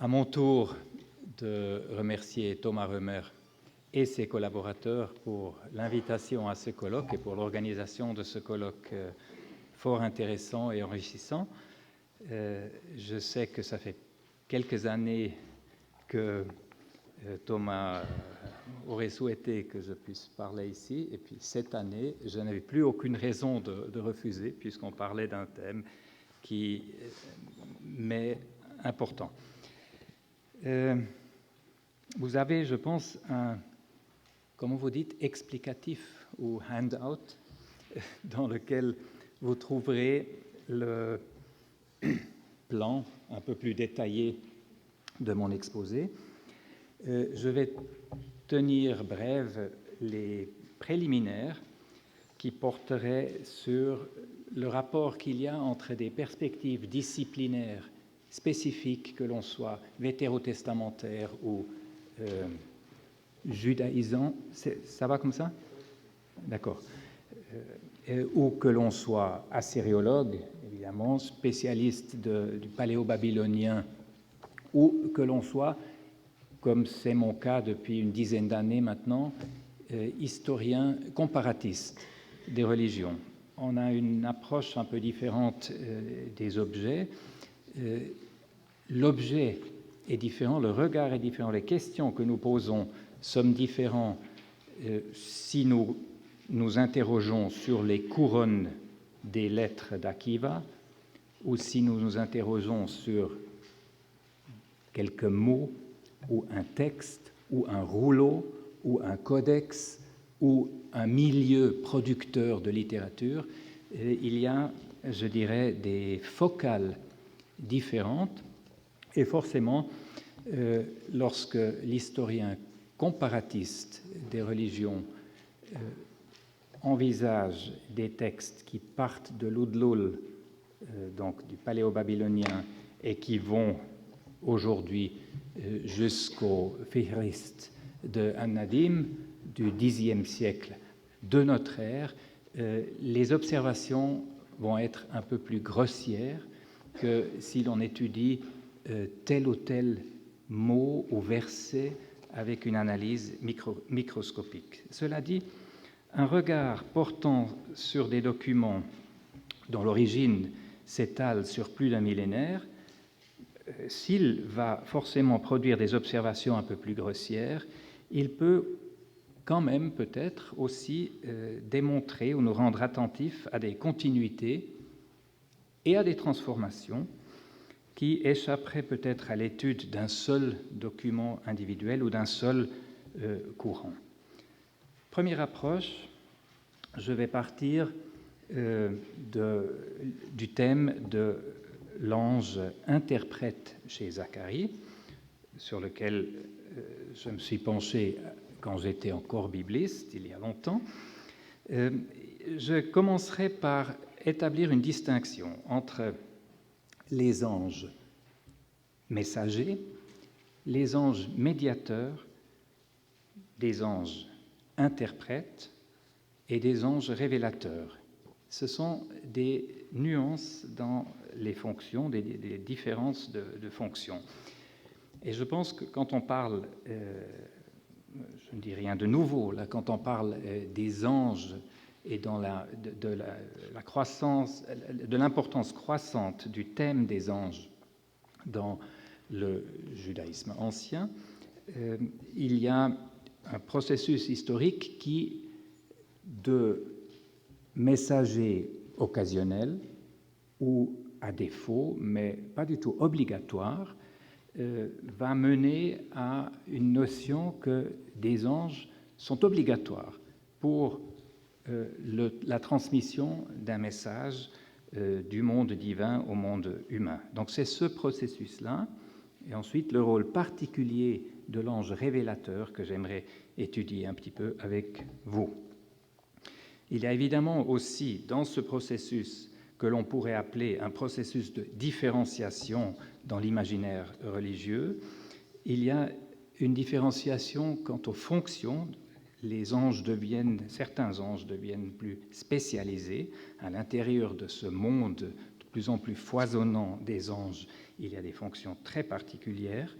À mon tour de remercier Thomas Römer et ses collaborateurs pour l'invitation à ce colloque et pour l'organisation de ce colloque fort intéressant et enrichissant. Je sais que ça fait quelques années que Thomas aurait souhaité que je puisse parler ici, et puis cette année, je n'avais plus aucune raison de refuser, puisqu'on parlait d'un thème qui m'est important. Vous avez, je pense, comment vous dites, explicatif ou handout, dans lequel vous trouverez le plan un peu plus détaillé de mon exposé. Je vais tenir brève les préliminaires qui porteraient sur le rapport qu'il y a entre des perspectives disciplinaires spécifiques, que l'on soit vétérotestamentaire ou judaïsant. Ça va comme ça? D'accord. Ou que l'on soit assyriologue, évidemment, spécialiste du paléo-babylonien, ou que l'on soit, comme c'est mon cas depuis une dizaine d'années maintenant, historien comparatiste des religions. On a une approche un peu différente des objets. L'objet est différent, le regard est différent, les questions que nous posons sont différentes si nous nous interrogeons sur les couronnes des lettres d'Akiva ou si nous nous interrogeons sur quelques mots ou un texte ou un rouleau ou un codex ou un milieu producteur de littérature. Il y a, je dirais, des focales différentes et forcément, lorsque l'historien comparatiste des religions envisage des textes qui partent de l'Oudloul, donc du paléo-babylonien, et qui vont aujourd'hui jusqu'au Fihrist de An-Nadim du Xe siècle de notre ère, les observations vont être un peu plus grossières que si l'on étudie tel ou tel mot ou verset avec une analyse microscopique. Cela dit, un regard portant sur des documents dont l'origine s'étale sur plus d'un millénaire, s'il va forcément produire des observations un peu plus grossières, il peut quand même peut-être aussi démontrer ou nous rendre attentifs à des continuités et à des transformations qui échapperaient peut-être à l'étude d'un seul document individuel ou d'un seul courant. Première approche, je vais partir du thème de l'ange interprète chez Zacharie, sur lequel je me suis penché quand j'étais encore bibliste, il y a longtemps. Je commencerai par établir une distinction entre les anges messagers, les anges médiateurs, des anges interprètes et des anges révélateurs. Ce sont des nuances dans les fonctions, des différences de fonctions. Et je pense que quand on parle, je ne dis rien de nouveau, là, quand on parle des anges et dans la croissance, de l'importance croissante du thème des anges dans le judaïsme ancien, il y a un processus historique qui, de messager occasionnel ou à défaut, mais pas du tout obligatoire, va mener à une notion que des anges sont obligatoires pour la transmission d'un message du monde divin au monde humain. Donc c'est ce processus-là, et ensuite le rôle particulier de l'ange révélateur que j'aimerais étudier un petit peu avec vous. Il y a évidemment aussi dans ce processus que l'on pourrait appeler un processus de différenciation dans l'imaginaire religieux, il y a une différenciation quant aux fonctions. Certains anges deviennent plus spécialisés à l'intérieur de ce monde plus en plus foisonnant des anges, il y a des fonctions très particulières.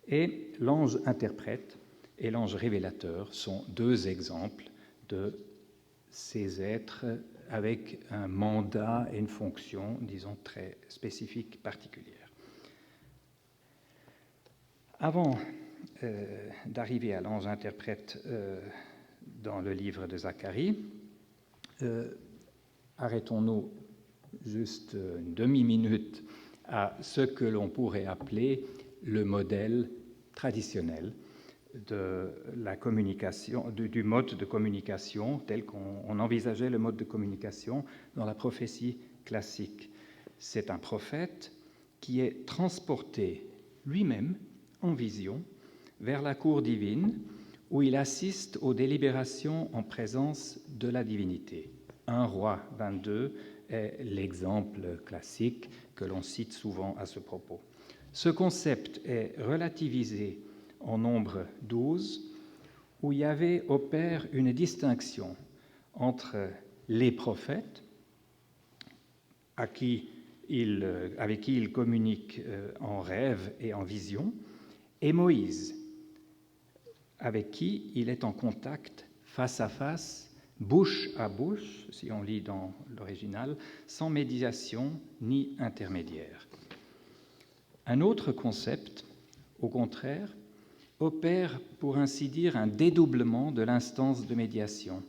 Et l'ange interprète et l'ange révélateur sont deux exemples de ces êtres avec un mandat et une fonction, disons, très spécifique, particulière. Avant d'arriver à l'ange interprète dans le livre de Zacharie, arrêtons-nous juste une demi-minute à ce que l'on pourrait appeler le modèle traditionnel de la communication, du mode de communication tel qu'on envisageait le mode de communication dans la prophétie classique. C'est un prophète qui est transporté lui-même en vision vers la cour divine où il assiste aux délibérations en présence de la divinité. 1 Roi 22 est l'exemple classique que l'on cite souvent à ce propos. Ce concept est relativisé en Nombre 12, où Yahvé opère une distinction entre les prophètes, avec qui il communique en rêve et en vision, et Moïse, avec qui il est en contact face à face, bouche à bouche, si on lit dans l'original, sans médiation ni intermédiaire. Un autre concept, au contraire, opère, pour ainsi dire, un dédoublement de l'instance de médiation.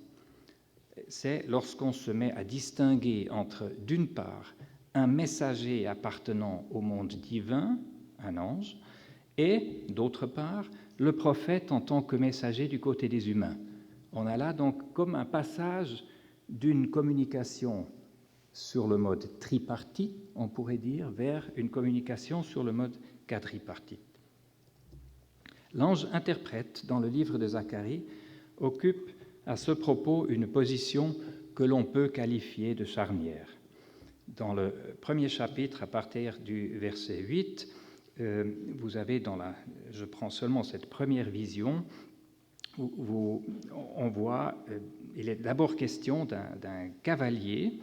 C'est lorsqu'on se met à distinguer entre, d'une part, un messager appartenant au monde divin, un ange, et, d'autre part, le prophète en tant que messager du côté des humains. On a là donc comme un passage d'une communication sur le mode tripartite, on pourrait dire, vers une communication sur le mode quadripartite. L'ange interprète, dans le livre de Zacharie, occupe à ce propos une position que l'on peut qualifier de charnière. Dans le premier chapitre, à partir du verset 8, vous avez je prends seulement cette première vision, où on voit, il est d'abord question d'un cavalier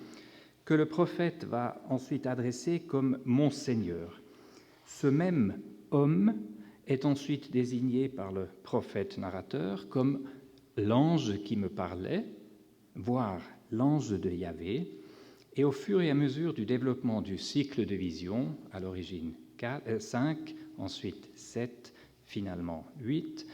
que le prophète va ensuite adresser comme « Mon Seigneur ». Ce même homme est ensuite désigné par le prophète narrateur comme l'ange qui me parlait, voire l'ange de Yahvé, et au fur et à mesure du développement du cycle de vision, à l'origine 5, ensuite 7, finalement 8,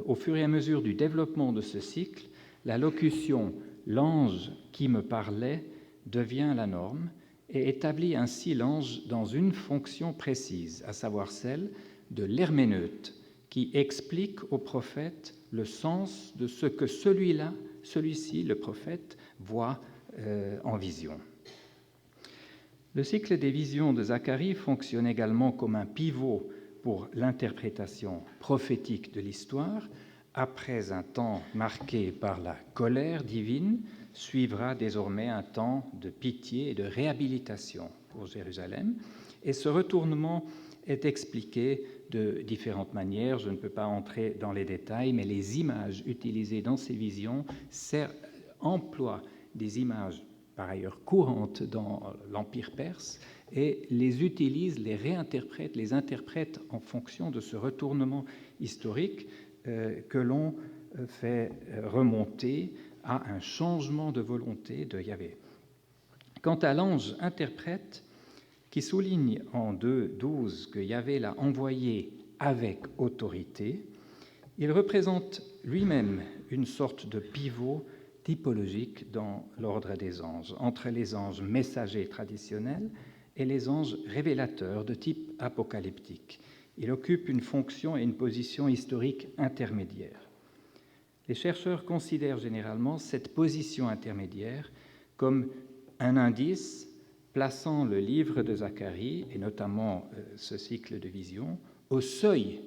au fur et à mesure du développement de ce cycle, la locution « l'ange qui me parlait » devient la norme et établit ainsi l'ange dans une fonction précise, à savoir celle de l'herméneute, qui explique au prophète le sens de ce que celui-ci, le prophète, voit en vision. Le cycle des visions de Zacharie fonctionne également comme un pivot pour l'interprétation prophétique de l'histoire. Après un temps marqué par la colère divine, suivra désormais un temps de pitié et de réhabilitation pour Jérusalem. Et ce retournement est expliqué de différentes manières. Je ne peux pas entrer dans les détails, mais les images utilisées dans ces visions emploient des images par ailleurs courantes dans l'Empire perse et les utilisent, les réinterprètent, les interprètent en fonction de ce retournement historique que l'on fait remonter à un changement de volonté de Yahvé. Quant à l'ange interprète, qui souligne en 2.12 que Yahvé l'a envoyé avec autorité, il représente lui-même une sorte de pivot typologique dans l'ordre des anges, entre les anges messagers traditionnels et les anges révélateurs de type apocalyptique. Il occupe une fonction et une position historique intermédiaire. Les chercheurs considèrent généralement cette position intermédiaire comme un indice plaçant le livre de Zacharie, et notamment ce cycle de vision, au seuil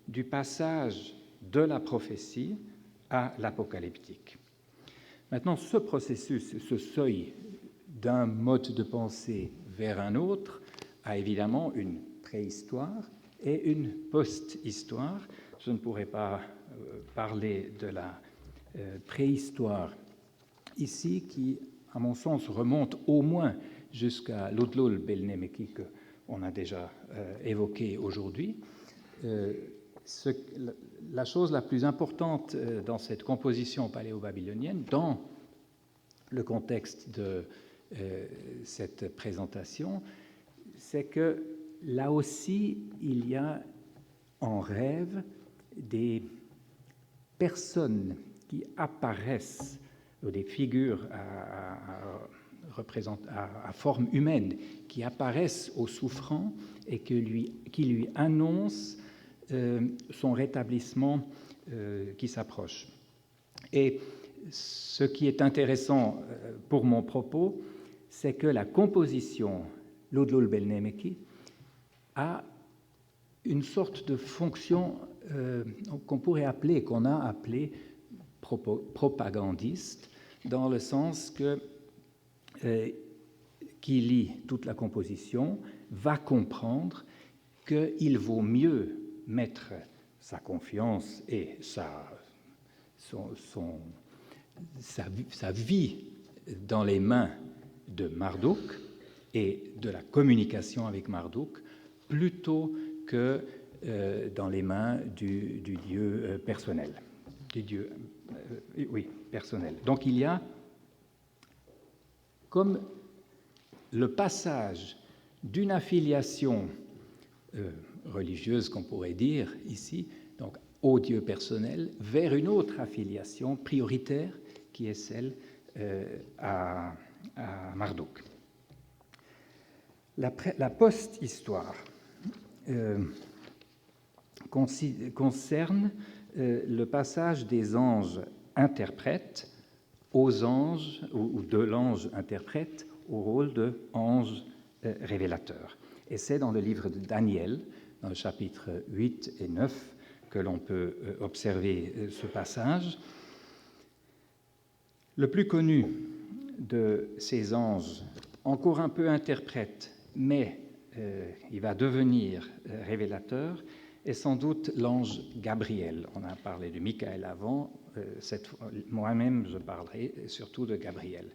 du passage de la prophétie à l'apocalyptique. Maintenant, ce processus, ce seuil d'un mode de pensée vers un autre, a évidemment une préhistoire et une post-histoire. Je ne pourrais pas parler de la préhistoire ici, qui, à mon sens, remonte au moins jusqu'à l'Udlul Belnemeki qu'on a déjà évoqué aujourd'hui. La chose la plus importante dans cette composition paléo-babylonienne, dans le contexte de cette présentation, c'est que là aussi, il y a en rêve des personnes qui apparaissent, ou des figures à forme humaine, qui apparaissent au souffrant et qui lui annoncent son rétablissement qui s'approche. Et ce qui est intéressant pour mon propos, c'est que la composition l'Udlul Belnemeki a une sorte de fonction qu'on pourrait appeler, qu'on a appelé propagandiste, dans le sens que qui lit toute la composition va comprendre qu'il vaut mieux mettre sa confiance et sa vie dans les mains de Marduk et de la communication avec Marduk plutôt que dans les mains du dieu personnel, personnel. Donc il y a comme le passage d'une affiliation religieuse, qu'on pourrait dire ici, donc au Dieu personnel, vers une autre affiliation prioritaire qui est celle à Marduk. La post-histoire concerne le passage des anges interprètes aux anges, ou de l'ange interprète au rôle de ange révélateur. Et c'est dans le livre de Daniel, dans le chapitre 8 et 9, que l'on peut observer ce passage. Le plus connu de ces anges, encore un peu interprète, mais il va devenir révélateur, est sans doute l'ange Gabriel. On a parlé de Michael avant, moi-même je parlerai surtout de Gabriel.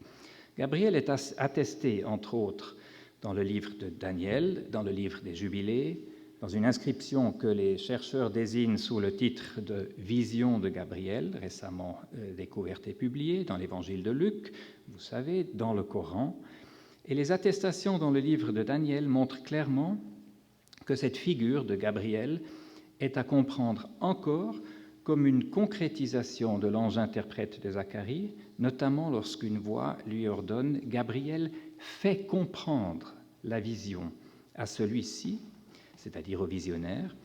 Gabriel est attesté, entre autres, dans le livre de Daniel, dans le livre des Jubilés, dans une inscription que les chercheurs désignent sous le titre de « Vision de Gabriel », récemment découverte et publiée, dans l'évangile de Luc, vous savez, dans le Coran. Et les attestations dans le livre de Daniel montrent clairement que cette figure de Gabriel est à comprendre encore comme une concrétisation de l'ange interprète de Zacharie, notamment lorsqu'une voix lui ordonne « Gabriel, fais comprendre la vision à celui-ci », c'est-à-dire au visionnaire,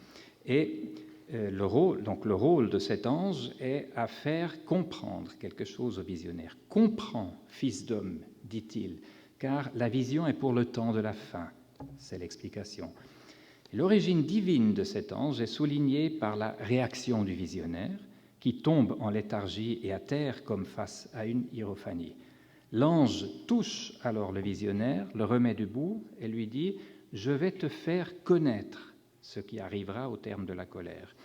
et le rôle de cet ange est à faire comprendre quelque chose au visionnaire. « Comprends, fils d'homme, dit-il, car la vision est pour le temps de la fin. » C'est l'explication. L'origine divine de cet ange est soulignée par la réaction du visionnaire, qui tombe en léthargie et à terre comme face à une hierophanie. L'ange touche alors le visionnaire, le remet debout et lui dit « Je vais te faire connaître ce qui arrivera au terme de la colère. »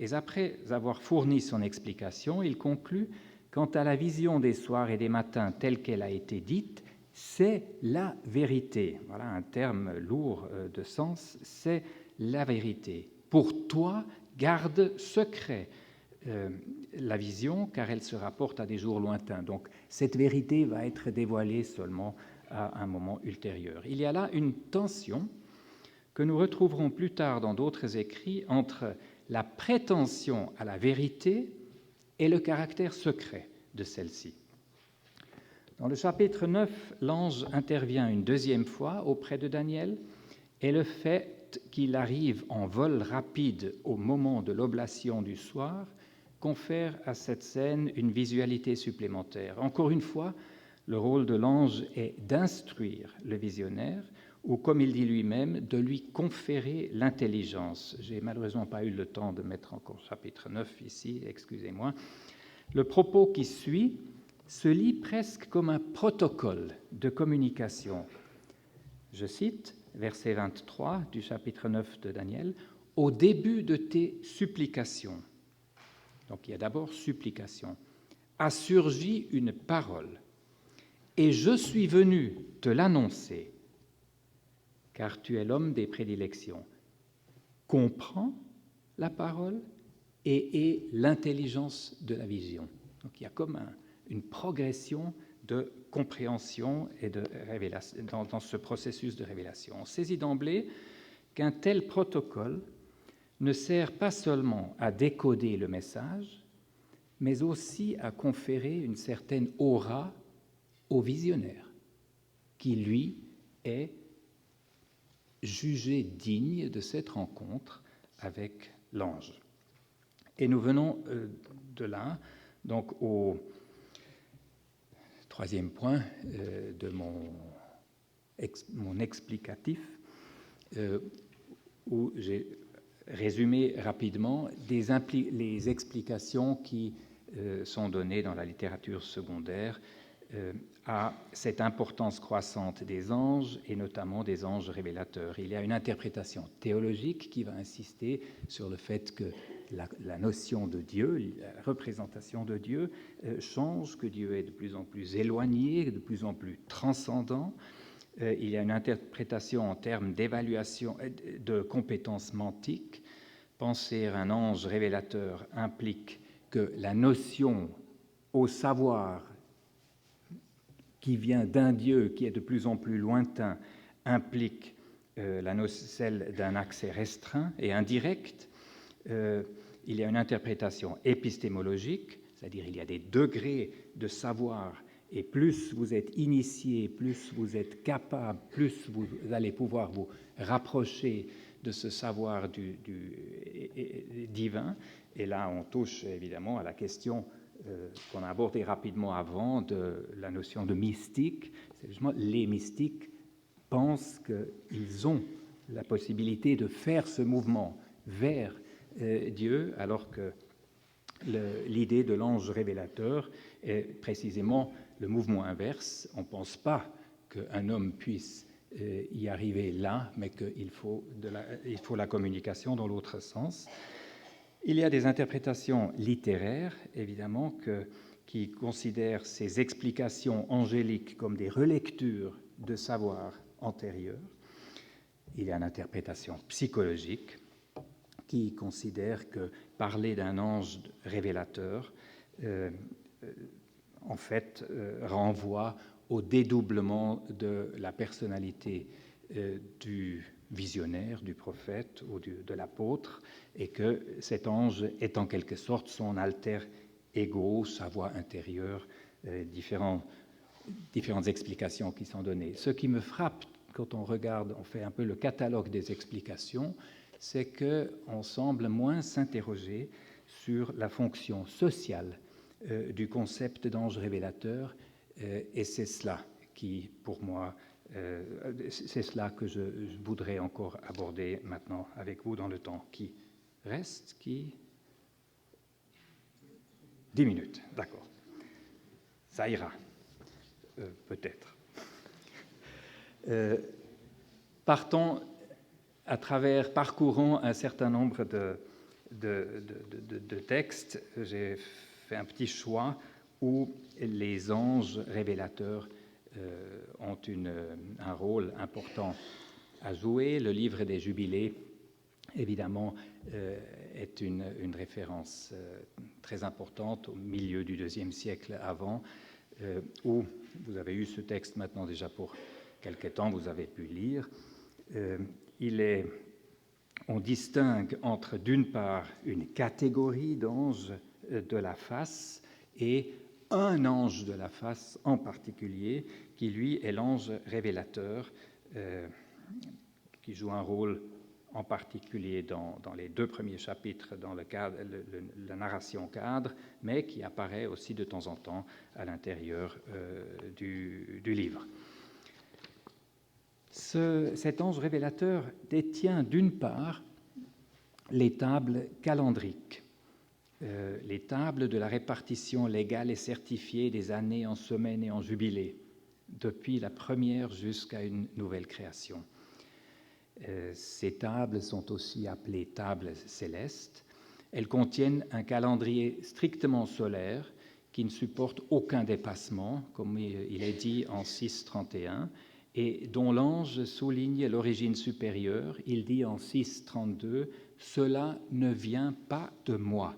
Et après avoir fourni son explication, il conclut « Quant à la vision des soirs et des matins telle qu'elle a été dite, c'est la vérité. » Voilà un terme lourd de sens, c'est la vérité. Pour toi, garde secret la vision, car elle se rapporte à des jours lointains. Donc, cette vérité va être dévoilée seulement à un moment ultérieur. Il y a là une tension que nous retrouverons plus tard dans d'autres écrits entre la prétention à la vérité et le caractère secret de celle-ci. Dans le chapitre 9, l'ange intervient une deuxième fois auprès de Daniel, et le fait qu'il arrive en vol rapide au moment de l'oblation du soir confère à cette scène une visualité supplémentaire. Encore une fois, le rôle de l'ange est d'instruire le visionnaire, ou comme il dit lui-même, de lui conférer l'intelligence. J'ai malheureusement pas eu le temps de mettre encore chapitre 9 ici, excusez-moi. Le propos qui suit se lit presque comme un protocole de communication. Je cite, verset 23 du chapitre 9 de Daniel, « Au début de tes supplications », donc il y a d'abord supplication, « a surgi une parole, et je suis venu te l'annoncer, car tu es l'homme des prédilections. Comprends la parole et aie l'intelligence de la vision. Donc il y a comme une progression de compréhension et de révélation dans ce processus de révélation. On saisit d'emblée qu'un tel protocole ne sert pas seulement à décoder le message, mais aussi à conférer une certaine aura au visionnaire, qui, lui, est jugé digne de cette rencontre avec l'ange. Et nous venons de là, donc au troisième point de mon explicatif, où j'ai résumé rapidement les explications qui sont données dans la littérature secondaire à cette importance croissante des anges, et notamment des anges révélateurs. Il y a une interprétation théologique qui va insister sur le fait que la notion de Dieu, la représentation de Dieu change, que Dieu est de plus en plus éloigné, de plus en plus transcendant. Il y a une interprétation en termes d'évaluation de compétences mantiques. Penser un ange révélateur implique que la notion au savoir qui vient d'un Dieu qui est de plus en plus lointain implique celle d'un accès restreint et indirect. Il y a une interprétation épistémologique, c'est-à-dire il y a des degrés de savoir, et plus vous êtes initié, plus vous êtes capable, plus vous allez pouvoir vous rapprocher de ce savoir divin. Et là, on touche évidemment à la question qu'on a abordée rapidement avant de la notion de mystique. C'est justement les mystiques pensent qu'ils ont la possibilité de faire ce mouvement vers Dieu, alors que l'idée de l'ange révélateur est précisément le mouvement inverse. On ne pense pas qu'un homme puisse y arriver là, mais qu'il faut la communication dans l'autre sens. Il y a des interprétations littéraires, évidemment, qui considèrent ces explications angéliques comme des relectures de savoir antérieur. Il y a une interprétation psychologique qui considère que parler d'un ange révélateur, en fait, renvoie au dédoublement de la personnalité du visionnaire, du prophète ou de l'apôtre, et que cet ange est en quelque sorte son alter ego, sa voix intérieure, différentes explications qui sont données. Ce qui me frappe quand on regarde, on fait un peu le catalogue des explications, c'est qu'on semble moins s'interroger sur la fonction sociale du concept d'ange révélateur, et c'est cela qui, pour moi, c'est cela que je voudrais encore aborder maintenant avec vous dans le temps qui reste, 10 minutes, d'accord. Ça ira, peut-être. Parcourons un certain nombre de textes. J'ai fait un petit choix où les anges révélateurs ont un rôle important à jouer. Le livre des Jubilés, évidemment, est une référence très importante au milieu du IIe siècle avant, où vous avez eu ce texte maintenant déjà pour quelque temps, vous avez pu lire. On distingue entre, d'une part, une catégorie d'anges de la face et un ange de la face en particulier, qui lui est l'ange révélateur, qui joue un rôle en particulier dans les 2 premiers chapitres, dans la narration cadre, mais qui apparaît aussi de temps en temps à l'intérieur du livre. Cet ange révélateur détient d'une part les tables calendriques, les tables de la répartition légale et certifiée des années en semaines et en jubilés, depuis la première jusqu'à une nouvelle création. Ces tables sont aussi appelées tables célestes. Elles contiennent un calendrier strictement solaire qui ne supporte aucun dépassement, comme il est dit en 6.31, et dont l'ange souligne l'origine supérieure. Il dit en 6.32, « Cela ne vient pas de moi,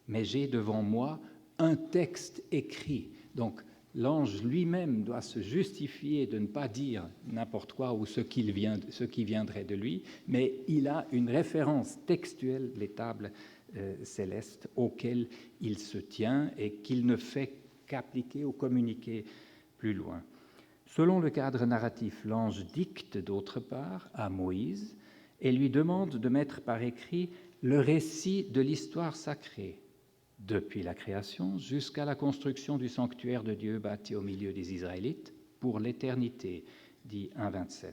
mais j'ai devant moi un texte écrit. » Donc, l'ange lui-même doit se justifier de ne pas dire n'importe quoi ou ce qui viendrait de lui, mais il a une référence textuelle, les tables célestes, auxquelles il se tient et qu'il ne fait qu'appliquer ou communiquer plus loin. Selon le cadre narratif, l'ange dicte d'autre part à Moïse et lui demande de mettre par écrit le récit de l'histoire sacrée, depuis la création jusqu'à la construction du sanctuaire de Dieu bâti au milieu des Israélites pour l'éternité, dit 1.27.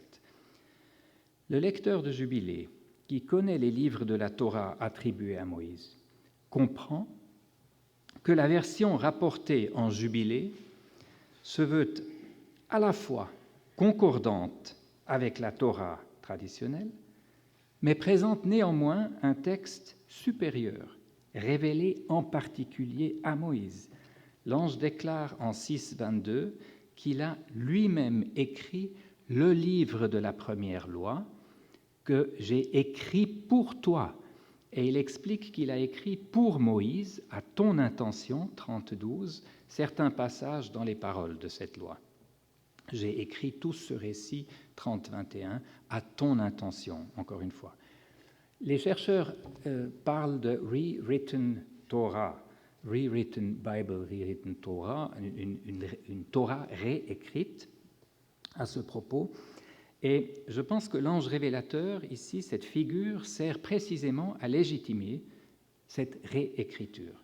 Le lecteur de Jubilé, qui connaît les livres de la Torah attribués à Moïse, comprend que la version rapportée en Jubilé se veut à la fois concordante avec la Torah traditionnelle, mais présente néanmoins un texte supérieur, révélé en particulier à Moïse. L'ange déclare en 6.22 qu'il a lui-même écrit le livre de la première loi que j'ai écrit pour toi. Et il explique qu'il a écrit pour Moïse, à ton intention, 30.12, certains passages dans les paroles de cette loi. J'ai écrit tout ce récit, 30.21, à ton intention, encore une fois. Les chercheurs parlent de rewritten Torah, rewritten Bible, rewritten Torah, une Torah réécrite à ce propos. Et je pense que l'ange révélateur, ici, cette figure, sert précisément à légitimer cette réécriture.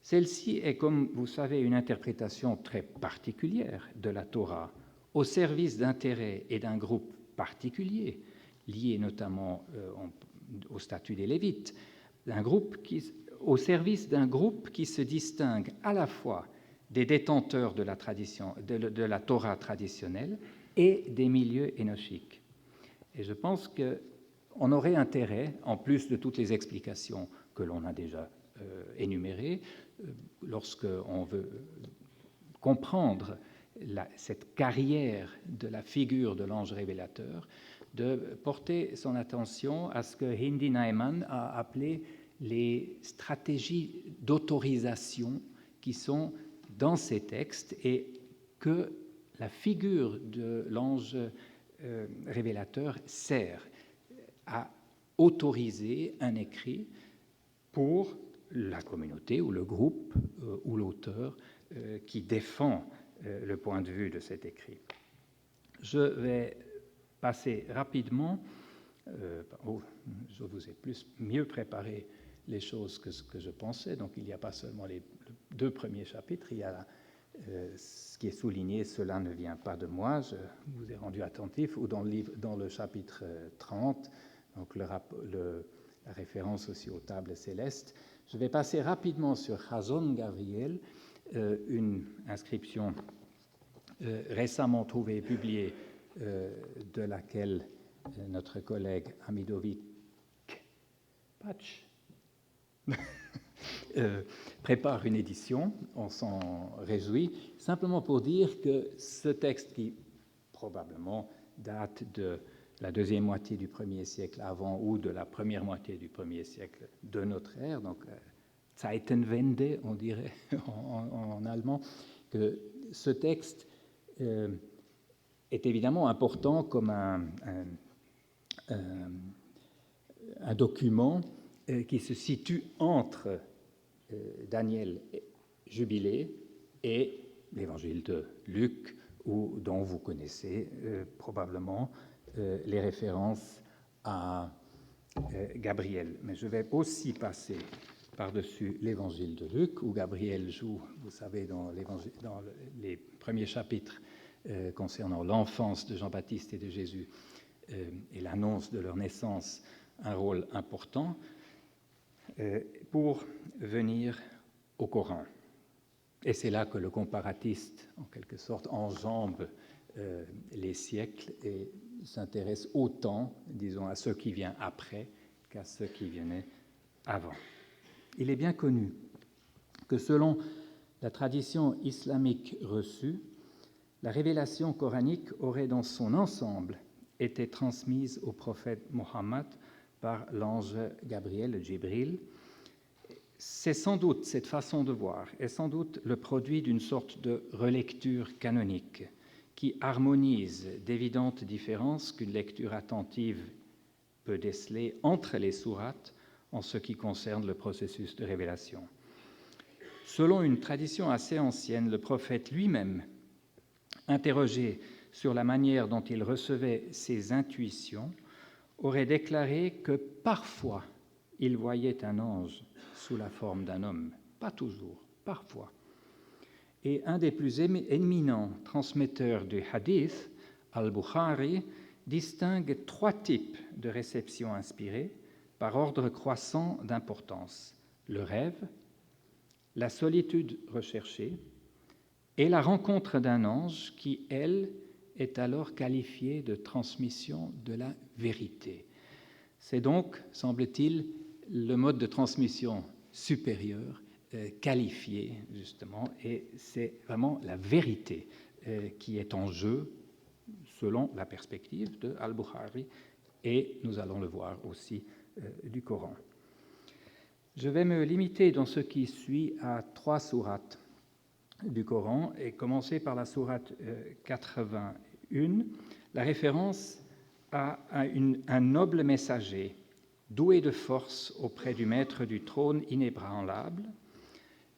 Celle-ci est, comme vous savez, une interprétation très particulière de la Torah, au service d'intérêts et d'un groupe particulier, lié notamment au statut des Lévites, au service d'un groupe qui se distingue à la fois des détenteurs de la Torah traditionnelle et des milieux énochiques. Et je pense qu'on aurait intérêt, en plus de toutes les explications que l'on a déjà énumérées, lorsqu'on veut comprendre cette carrière de la figure de l'ange révélateur, de porter son attention à ce que Hindi Naiman a appelé les stratégies d'autorisation qui sont dans ces textes et que la figure de l'ange révélateur sert à autoriser un écrit pour la communauté ou le groupe ou l'auteur qui défend le point de vue de cet écrit. Je vais passer rapidement. Je vous ai mieux préparé les choses que ce que je pensais. Donc il n'y a pas seulement les deux premiers chapitres, il y a ce qui est souligné, cela ne vient pas de moi, je vous ai rendu attentif, ou dans le chapitre 30, donc la référence aussi aux tables célestes. Je vais passer rapidement sur Chazon Gabriel, une inscription récemment trouvée et publiée, de laquelle notre collègue Amidovic Patch prépare une édition, on s'en réjouit, simplement pour dire que ce texte qui probablement date de la deuxième moitié du 1er siècle avant ou de la première moitié du 1er siècle de notre ère, donc Zeitenwende, on dirait en allemand, que ce texte est évidemment important comme un document qui se situe entre Daniel Jubilé et l'évangile de Luc, dont vous connaissez probablement les références à Gabriel. Mais je vais aussi passer par-dessus l'évangile de Luc, où Gabriel joue, vous savez, dans les premiers chapitres concernant l'enfance de Jean-Baptiste et de Jésus et l'annonce de leur naissance, un rôle important, pour venir au Coran. Et c'est là que le comparatiste, en quelque sorte, enjambe les siècles et s'intéresse autant, disons, à ce qui vient après qu'à ce qui venait avant. Il est bien connu que selon la tradition islamique reçue, la révélation coranique aurait dans son ensemble été transmise au prophète Mohammed par l'ange Gabriel, le Jibril. C'est sans doute, cette façon de voir, est sans doute le produit d'une sorte de relecture canonique qui harmonise d'évidentes différences qu'une lecture attentive peut déceler entre les sourates en ce qui concerne le processus de révélation. Selon une tradition assez ancienne, le prophète lui-même, interrogé sur la manière dont il recevait ses intuitions, aurait déclaré que parfois il voyait un ange sous la forme d'un homme, pas toujours, parfois. Et un des plus éminents transmetteurs du hadith, Al-Bukhari, distingue 3 types de réceptions inspirées par ordre croissant d'importance: le rêve, la solitude recherchée et la rencontre d'un ange qui, elle, est alors qualifiée de transmission de la vérité. C'est donc, semble-t-il, le mode de transmission supérieur qualifié, justement, et c'est vraiment la vérité qui est en jeu selon la perspective de Al-Bukhari, et nous allons le voir aussi du Coran. Je vais me limiter dans ce qui suit à 3 sourates du Coran et commencer par la sourate 81, la référence à un noble messager doué de force auprès du maître du trône inébranlable.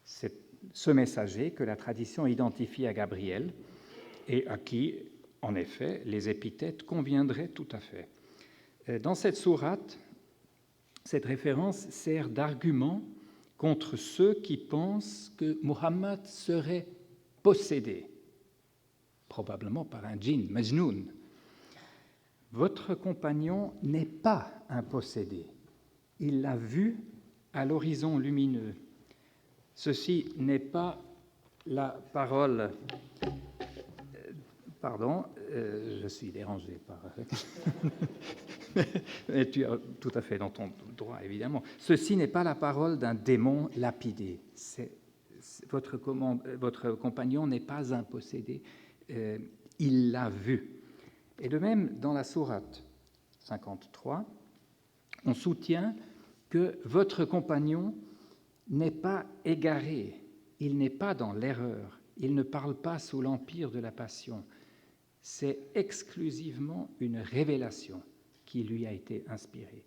C'est ce messager que la tradition identifie à Gabriel et à qui, en effet, les épithètes conviendraient tout à fait. Dans cette sourate, cette référence sert d'argument contre ceux qui pensent que Muhammad serait possédé, probablement par un djinn, Majnoun. Votre compagnon n'est pas un possédé. Il l'a vu à l'horizon lumineux. Ceci n'est pas la parole... Pardon, je suis dérangé par... Mais tu es tout à fait dans ton droit, évidemment. Ceci n'est pas la parole d'un démon lapidé. Votre compagnon n'est pas un possédé. Il l'a vu. Et de même, dans la sourate 53, on soutient que votre compagnon n'est pas égaré, il n'est pas dans l'erreur, il ne parle pas sous l'empire de la passion. C'est exclusivement une révélation qui lui a été inspirée.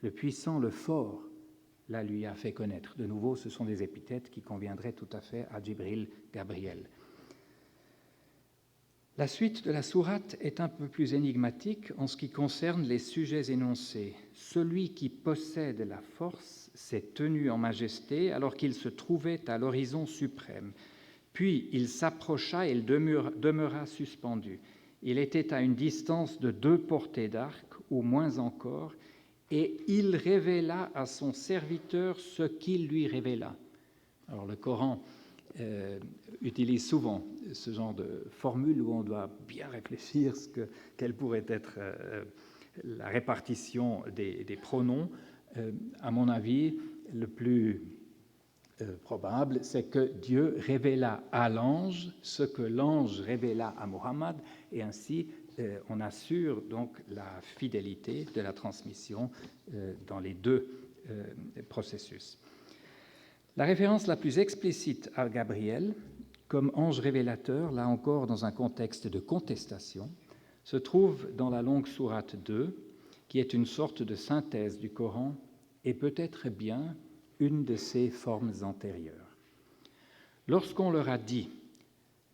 Le puissant, le fort, la lui a fait connaître. De nouveau, ce sont des épithètes qui conviendraient tout à fait à Jibril, Gabriel. La suite de la sourate est un peu plus énigmatique en ce qui concerne les sujets énoncés. Celui qui possède la force s'est tenu en majesté alors qu'il se trouvait à l'horizon suprême. Puis il s'approcha et il demeura suspendu. Il était à une distance de 2 portées d'arc, ou moins encore, et il révéla à son serviteur ce qu'il lui révéla. Alors le Coran utilise souvent ce genre de formule où on doit bien réfléchir quelle pourrait être la répartition des pronoms. À mon avis, le plus probable, c'est que Dieu révéla à l'ange ce que l'ange révéla à Muhammad, et ainsi on assure donc la fidélité de la transmission dans les 2 processus. La référence la plus explicite à Gabriel, comme ange révélateur, là encore dans un contexte de contestation, se trouve dans la longue sourate 2, qui est une sorte de synthèse du Coran et peut-être bien une de ses formes antérieures. Lorsqu'on leur a dit,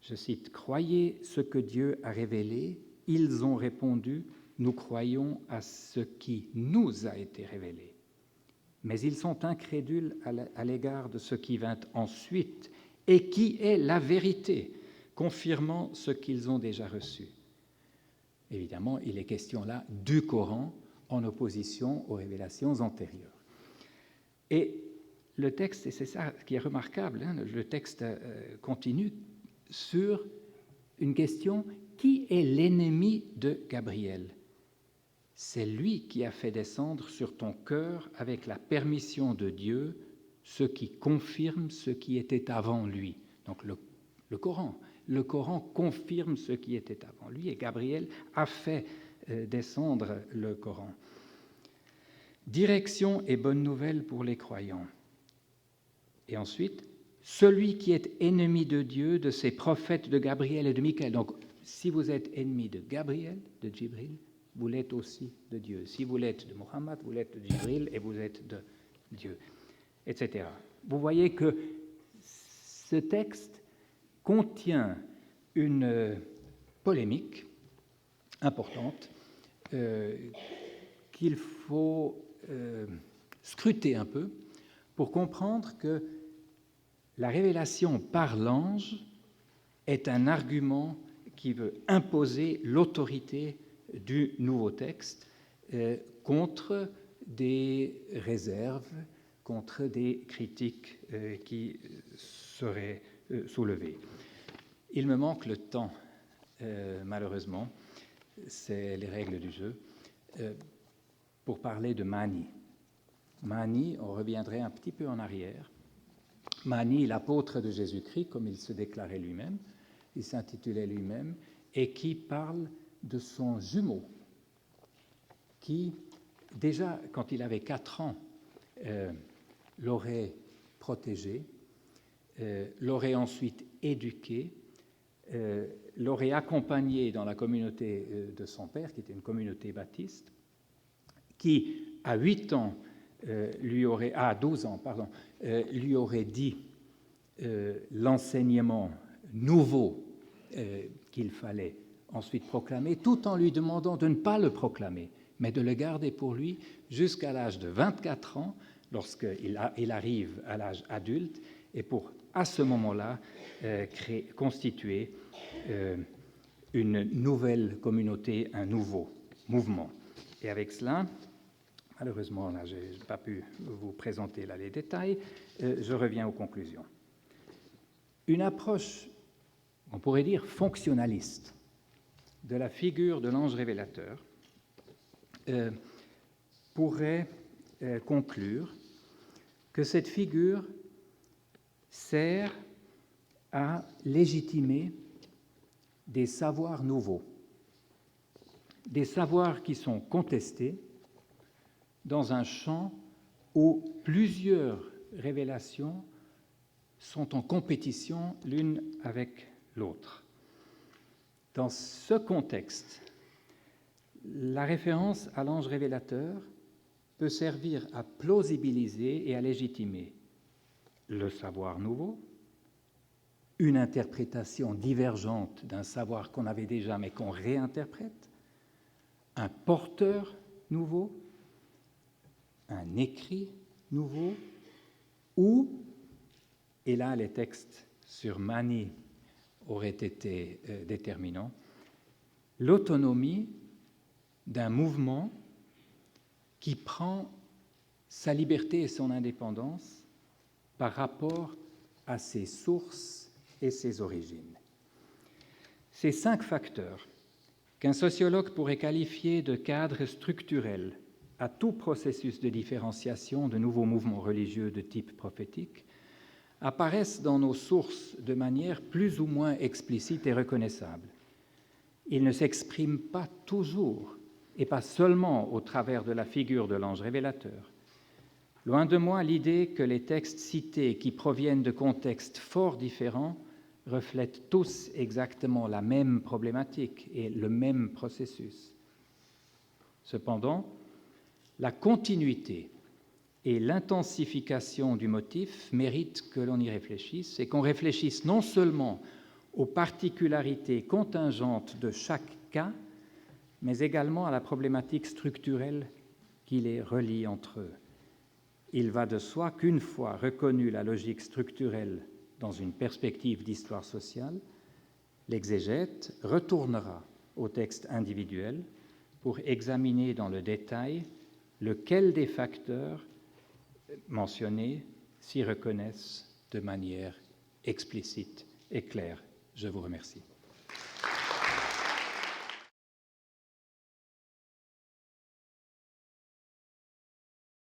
je cite, « Croyez ce que Dieu a révélé », ils ont répondu, « Nous croyons à ce qui nous a été révélé ». Mais ils sont incrédules à l'égard de ce qui vint ensuite et qui est la vérité, confirmant ce qu'ils ont déjà reçu. Évidemment, il est question là du Coran en opposition aux révélations antérieures. Et le texte, et c'est ça qui est remarquable, le texte continue sur une question: qui est l'ennemi de Gabriel ? C'est lui qui a fait descendre sur ton cœur, avec la permission de Dieu, ce qui confirme ce qui était avant lui. Donc le Coran. Le Coran confirme ce qui était avant lui et Gabriel a fait descendre le Coran. Direction et bonne nouvelle pour les croyants. Et ensuite, celui qui est ennemi de Dieu, de ses prophètes, de Gabriel et de Michaël. Donc, si vous êtes ennemi de Gabriel, de Djibril, vous l'êtes aussi de Dieu. Si vous l'êtes de Mohammed, vous l'êtes de Djibril et vous êtes de Dieu, etc. Vous voyez que ce texte contient une polémique importante qu'il faut scruter un peu pour comprendre que la révélation par l'ange est un argument qui veut imposer l'autorité du nouveau texte contre des réserves, contre des critiques qui seraient soulevées. Il me manque le temps, malheureusement, c'est les règles du jeu, pour parler de Mani. Mani, on reviendrait un petit peu en arrière. Mani, l'apôtre de Jésus-Christ, comme il se déclarait lui-même, il s'intitulait lui-même, et qui parle de son jumeau, qui, déjà, quand il avait 4 ans, l'aurait protégé, l'aurait ensuite éduqué, l'aurait accompagné dans la communauté de son père, qui était une communauté baptiste, qui, à 8 ans, à 12 ans, lui aurait dit l'enseignement nouveau qu'il fallait ensuite proclamer, tout en lui demandant de ne pas le proclamer, mais de le garder pour lui jusqu'à l'âge de 24 ans, lorsqu'il arrive à l'âge adulte, et pour, à ce moment-là, constituer une nouvelle communauté, un nouveau mouvement. Et avec cela, malheureusement, là, je n'ai pas pu vous présenter là les détails, je reviens aux conclusions. Une approche, on pourrait dire, fonctionnaliste de la figure de l'ange révélateur pourrait conclure que cette figure sert à légitimer des savoirs nouveaux, des savoirs qui sont contestés dans un champ où plusieurs révélations sont en compétition l'une avec l'autre. Dans ce contexte, la référence à l'ange révélateur peut servir à plausibiliser et à légitimer le savoir nouveau, une interprétation divergente d'un savoir qu'on avait déjà mais qu'on réinterprète, un porteur nouveau, un écrit nouveau, ou, et là les textes sur Mani auraient été déterminants, l'autonomie d'un mouvement qui prend sa liberté et son indépendance par rapport à ses sources et ses origines. Ces 5 facteurs qu'un sociologue pourrait qualifier de cadre structurel à tout processus de différenciation de nouveaux mouvements religieux de type prophétique apparaissent dans nos sources de manière plus ou moins explicite et reconnaissable. Ils ne s'expriment pas toujours et pas seulement au travers de la figure de l'ange révélateur. Loin de moi l'idée que les textes cités qui proviennent de contextes fort différents reflètent tous exactement la même problématique et le même processus. Cependant, la continuité et l'intensification du motif méritent que l'on y réfléchisse et qu'on réfléchisse non seulement aux particularités contingentes de chaque cas, mais également à la problématique structurelle qui les relie entre eux. Il va de soi qu'une fois reconnue la logique structurelle dans une perspective d'histoire sociale, l'exégète retournera au texte individuel pour examiner dans le détail lequel des facteurs mentionnés s'y reconnaissent de manière explicite et claire. Je vous remercie.